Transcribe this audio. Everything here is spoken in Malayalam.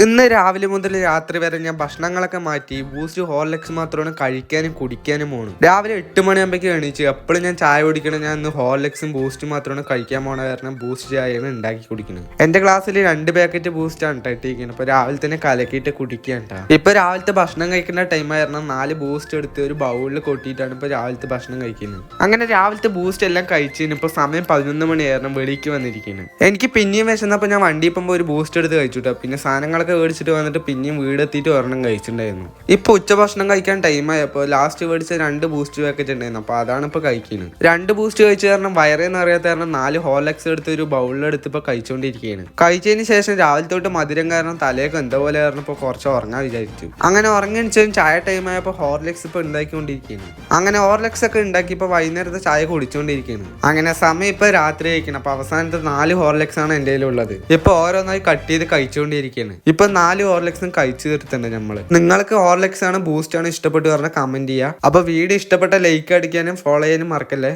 ഇന്ന് രാവിലെ മുതൽ രാത്രി വരെ ഞാൻ ഭക്ഷണങ്ങളൊക്കെ മാറ്റി ബൂസ്റ്റ് ഹോർലിക്സ് മാത്രമാണ് കഴിക്കാനും കുടിക്കാനും പോകണം. രാവിലെ 8 മണിയാകുമ്പോഴേക്കും എണീച്ച് എപ്പോഴും ഞാൻ ചായ കുടിക്കണം. ഞാൻ ഇന്ന് ഹോർലിക്സും ബൂസ്റ്റും മാത്രമാണ് കഴിക്കാൻ പോണ കാരണം ബൂസ്റ്റ് ചായയാണ് ഉണ്ടാക്കി കുടിക്കുന്നത്. എന്റെ ക്ലാസ്സിൽ 2 പാക്കറ്റ് ബൂസ്റ്റ് ആണ് ഇട്ടിരിക്കുന്നത്. ഇപ്പൊ രാവിലെ തന്നെ കലക്കിയിട്ട് കുടിക്കാൻ. ഇപ്പൊ രാവിലത്തെ ഭക്ഷണം കഴിക്കുന്ന ടൈം ആയിരുന്നു. 4 ബൂസ്റ്റ് എടുത്ത് ഒരു ബൗളിൽ കൊട്ടിയിട്ടാണ് ഇപ്പൊ രാവിലത്തെ ഭക്ഷണം കഴിക്കുന്നത്. അങ്ങനെ രാവിലത്തെ ബൂസ്റ്റ് എല്ലാം കഴിച്ചതിന് ഇപ്പൊ സമയം 11 മണിയായിരുന്നു. വെളിക്ക് വന്നിരിക്കുന്നത്. എനിക്ക് പിന്നെയും വിശന്നപ്പോ ഞാൻ വണ്ടി ഇപ്പം ഒരു ബൂസ്റ്റ് എടുത്ത് കഴിച്ചുട്ടോ. പിന്നെ സാധനങ്ങളൊക്കെ മേടിച്ചിട്ട് വന്നിട്ട് പിന്നെയും വീടെത്തിയിട്ട് ഒരെണ്ണം കഴിച്ചിട്ടുണ്ടായിരുന്നു. ഇപ്പൊ ഉച്ചഭക്ഷണം കഴിക്കാൻ ടൈമായപ്പോൾ ലാസ്റ്റ് മേടിച്ച 2 ബൂസ്റ്റ് പാക്കറ്റ് ഉണ്ടായിരുന്നു. അപ്പൊ അതാണ് ഇപ്പൊ കഴിക്കുന്നത്. 2 ബൂസ്റ്റ് കഴിച്ച കാരണം വയറേന്ന് അറിയാത്ത കാരണം 4 ഹോർലിക്സ് എടുത്ത് ഒരു ബൗളിലെടുത്ത് ഇപ്പൊ കഴിച്ചുകൊണ്ടിരിക്കുകയാണ്. കഴിച്ചതിന് ശേഷം രാവിലെ തൊട്ട് മധുരം കാരണം തലയൊക്കെ എന്താ പോലെ കാരണം ഇപ്പൊ കുറച്ച് ഉറങ്ങാൻ വിചാരിച്ചു. അങ്ങനെ ഉറങ്ങിച്ചതും ചായ ടൈമായപ്പോൾ ഹോർലിക്സ് ഇപ്പൊ ഉണ്ടാക്കിക്കൊണ്ടിരിക്കുകയാണ്. അങ്ങനെ ഹോർലിക്സ് ഒക്കെ ഉണ്ടാക്കി ഇപ്പൊ വൈകുന്നേരത്തെ ചായ കുടിച്ചുകൊണ്ടിരിക്കുകയാണ്. അങ്ങനെ സമയം ഇപ്പൊ രാത്രി കഴിക്കണം. അപ്പൊ അവസാനത്തെ 4 ഹോർലിക്സ് ആണ് എന്റെ കയ്യിലുള്ളത്. ഇപ്പൊ ഓരോന്നായി കട്ട് ചെയ്ത് കഴിച്ചുകൊണ്ടിരിക്കുകയാണ്. ഇപ്പൊ 4 ഹോർലിക്സും കഴിച്ചു തീർത്തുണ്ട് നമ്മള്. നിങ്ങൾക്ക് ഹോർലിക്സ് ആണ് ബൂസ്റ്റ് ആണ് ഇഷ്ടപ്പെട്ടു പറഞ്ഞാൽ കമന്റ് ചെയ്യുക. അപ്പൊ വീഡിയോ ഇഷ്ടപ്പെട്ട ലൈക്ക് അടിക്കാനും ഫോളോ ചെയ്യാനും മറക്കല്ലേ.